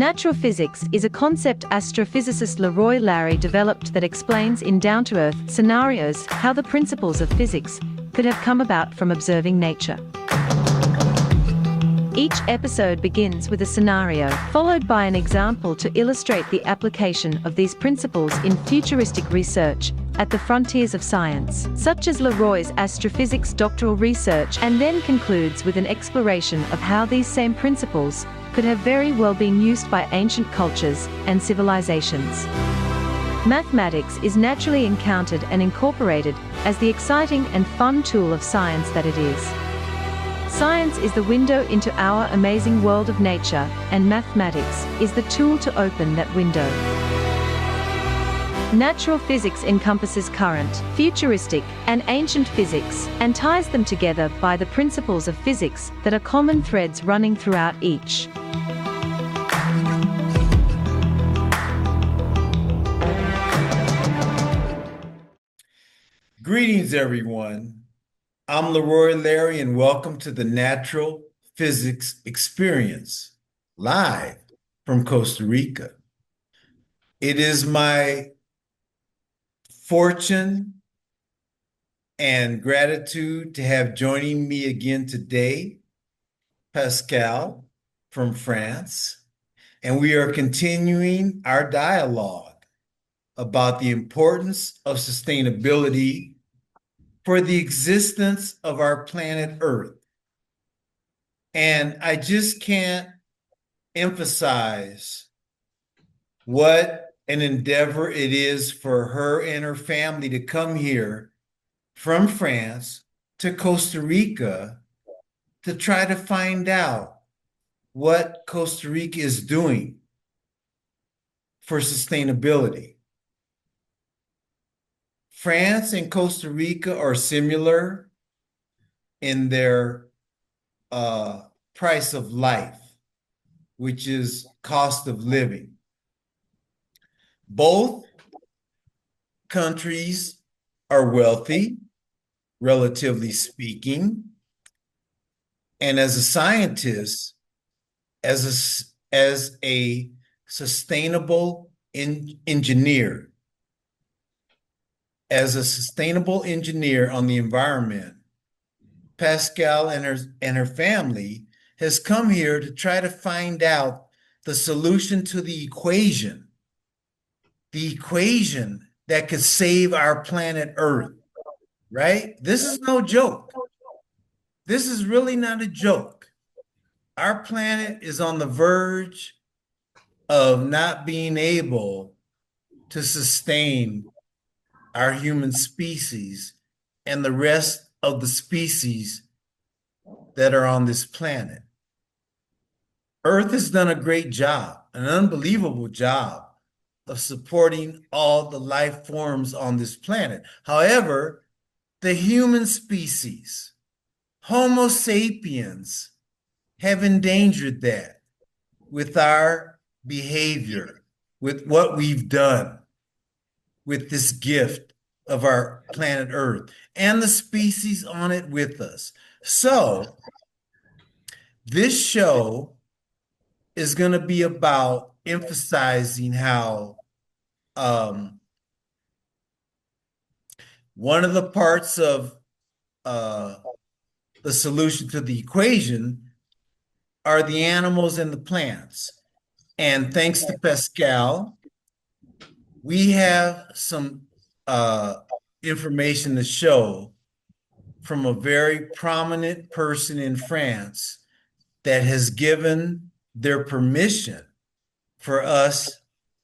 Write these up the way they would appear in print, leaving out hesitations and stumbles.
Natural physics is a concept astrophysicist LeRoy developed that explains in down-to-earth scenarios how the principles of physics could have come about from observing nature. Each episode begins with a scenario, followed by an example to illustrate the application of these principles in futuristic research at the frontiers of science, such as LeRoy's astrophysics doctoral research, and then concludes with an exploration of how these same principles could have very well been used by ancient cultures and civilizations. Mathematics is naturally encountered and incorporated as the exciting and fun tool of science that it is. Science is the window into our amazing world of nature, and mathematics is the tool to open that window. Natural physics encompasses current, futuristic, and ancient physics, and ties them together by the principles of physics that are common threads running throughout each. Greetings, everyone. I'm LeRoy, and welcome to the Natural Physics Experience, live from Costa Rica. It is my fortune and gratitude to have joining me again today, Pascale from France, and we are continuing our dialogue about the importance of sustainability for the existence of our planet Earth. And I just can't emphasize what an endeavor it is for her and her family to come here from France to Costa Rica to try to find out what Costa Rica is doing for sustainability. France and Costa Rica are similar in their price of life, which is cost of living. Both countries are wealthy, relatively speaking, and as a scientist, as a sustainable engineer, as a sustainable engineer on the environment, Pascale and her family has come here to try to find out the solution to the equation that could save our planet Earth, right? This is no joke. This is really not a joke. Our planet is on the verge of not being able to sustain our human species and the rest of the species that are on this planet. Earth has done a great job, an unbelievable job of supporting all the life forms on this planet. However, the human species, Homo sapiens, have endangered that with our behavior, with what we've done, with this gift of our planet Earth and the species on it with us. So this show is going to be about emphasizing how one of the parts of the solution to the equation are the animals and the plants. And thanks to Pascale, we have some information to show from a very prominent person in France that has given their permission for us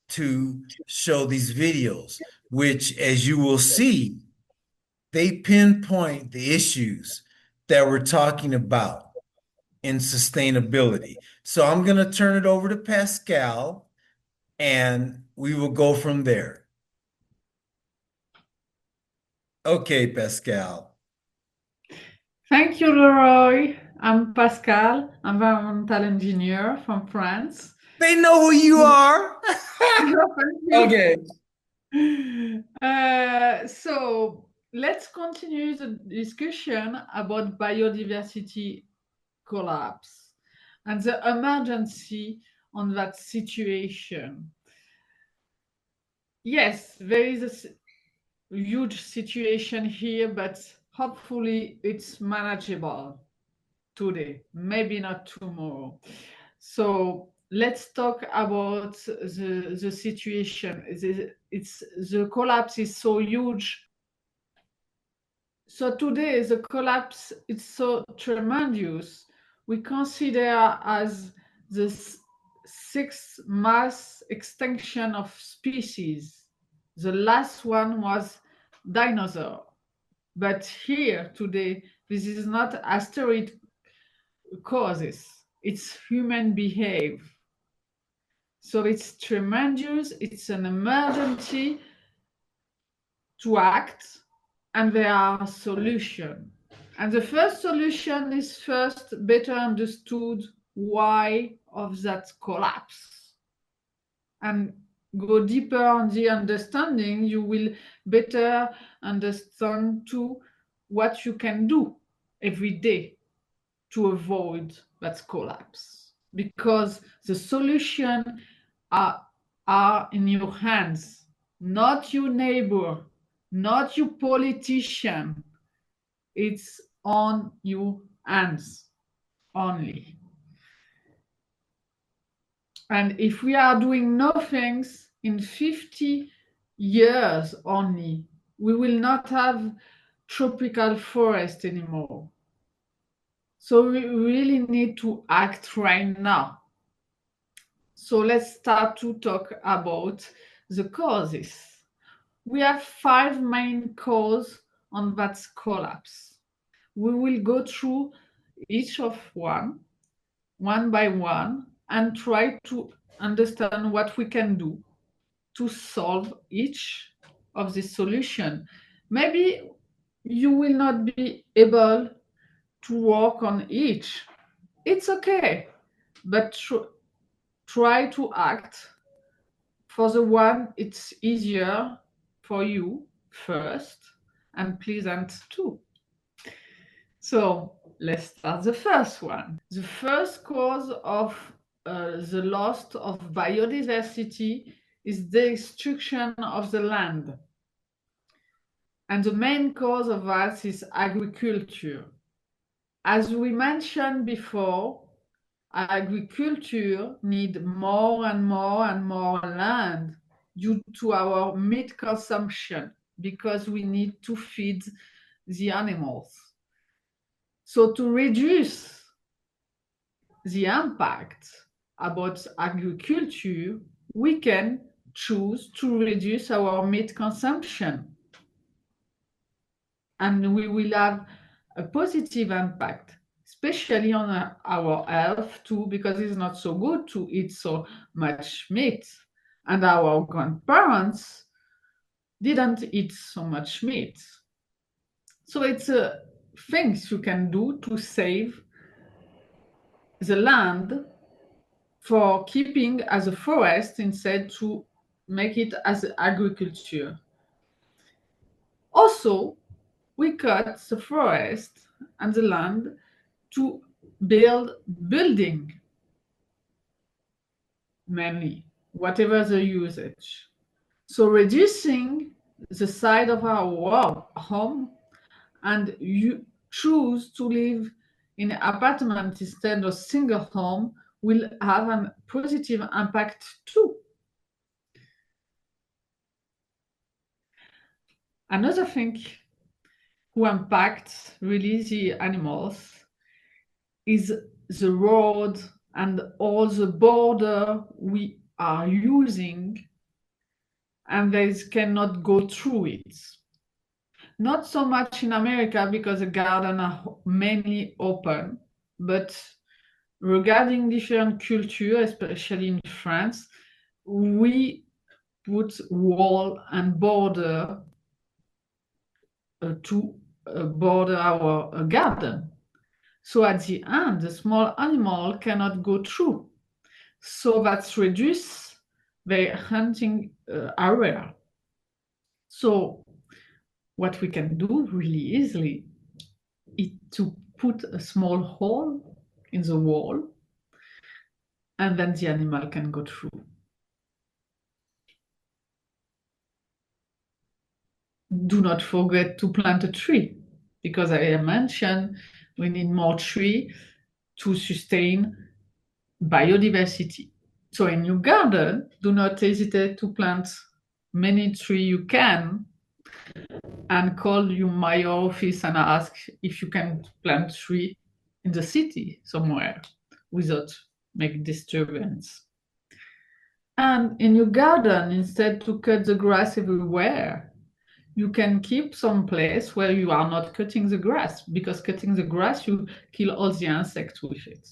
to show these videos, which, as you will see, they pinpoint the issues that we're talking about in sustainability. So I'm going to turn it over to Pascale, and we will go from there. Okay, Pascale. Thank you, LeRoy. I'm Pascale, environmental engineer from France. They know who you are. Okay. So let's continue the discussion about biodiversity collapse and the emergency on that situation. Yes, there is a huge situation here, but hopefully it's manageable today, maybe not tomorrow. So let's talk about the situation. The collapse is so huge. So today the collapse is so tremendous. We consider as the sixth mass extinction of species. The last one was dinosaur. But here today, this is not asteroid causes, it's human behavior. So it's tremendous, it's an emergency to act, and there are solutions. And the first solution is first better understood why of that collapse. And go deeper on the understanding, you will better understand too what you can do every day to avoid that collapse. Because the solution are in your hands, not your neighbor, not your politician. It's on your hands only. And if we are doing nothing, in 50 years only, we will not have tropical forest anymore. So we really need to act right now. So let's start to talk about the causes. We have 5 main causes on that collapse. We will go through each of one by one, and try to understand what we can do to solve each of the solution. Maybe you will not be able to work on each. It's okay, but try to act for the one it's easier for you first and pleasant too. So let's start the first one. The first cause of the loss of biodiversity is destruction of the land. And the main cause of that is agriculture. As we mentioned before, agriculture needs more and more and more land due to our meat consumption, because we need to feed the animals. So to reduce the impact about agriculture, we can choose to reduce our meat consumption. And we will have a positive impact, especially on our health too, because it's not so good to eat so much meat. And our grandparents didn't eat so much meat. So it's things you can do to save the land for keeping as a forest instead to make it as agriculture. Also, we cut the forest and the land to build building, mainly, whatever the usage. So reducing the size of our home, and you choose to live in an apartment instead of single home, will have a positive impact too. Another thing who impacts really the animals is the road and all the border we are using, and they cannot go through it. Not so much in America because the gardens are mainly open, but regarding different culture, especially in France, we put wall and border to border our garden. So at the end, the small animal cannot go through. So that's reduce their hunting area. So what we can do really easily is to put a small hole in the wall and then the animal can go through. Do not forget to plant a tree, because I mentioned we need more tree to sustain biodiversity. So in your garden, do not hesitate to plant many trees you can, and call you my office and ask if you can plant tree in the city somewhere without make disturbance. And in your garden, instead to cut the grass everywhere, you can keep some place where you are not cutting the grass, because cutting the grass, you kill all the insects with it.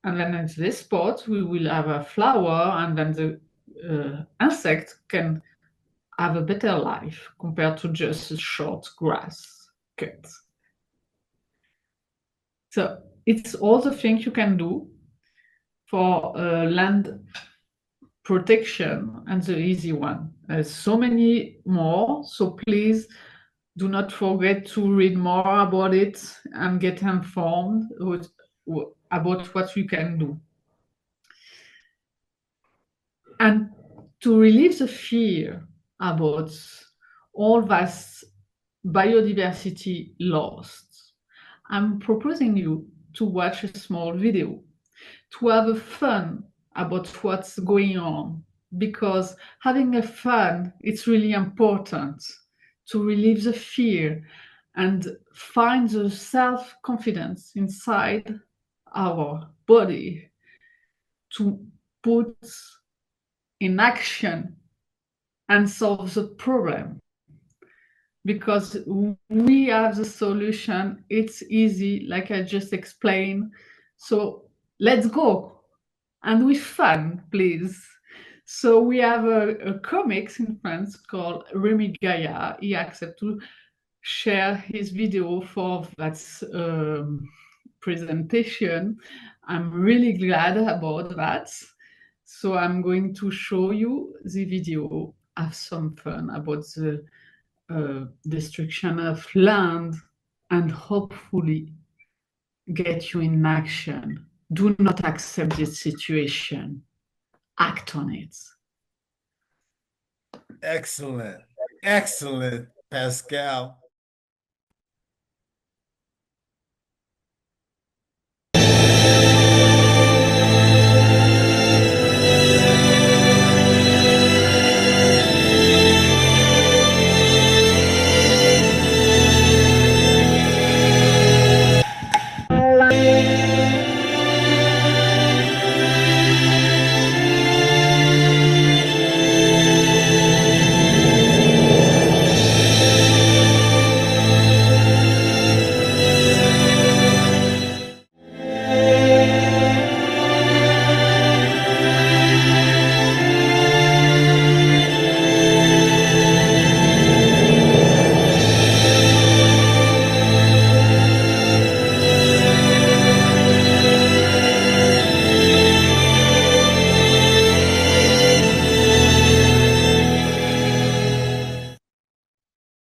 And then in this spot, we will have a flower, and then the insect can have a better life compared to just a short grass cut. So it's all the things you can do for land protection, and the easy one. There's so many more, so please do not forget to read more about it and get informed about what you can do. And to relieve the fear about all this biodiversity lost, I'm proposing you to watch a small video, to have a fun about what's going on, because having a fun, it's really important to relieve the fear and find the self-confidence inside our body to put in action and solve the problem. Because we have the solution, it's easy, like I just explained. So let's go, and with fun, please. So we have a comics in France called Remy Gaillard. He accepted to share his video for that presentation. I'm really glad about that. So I'm going to show you the video. Have some fun about the destruction of land, and hopefully get you in action. Do not accept this situation. Act on it. Excellent. Excellent, Pascale.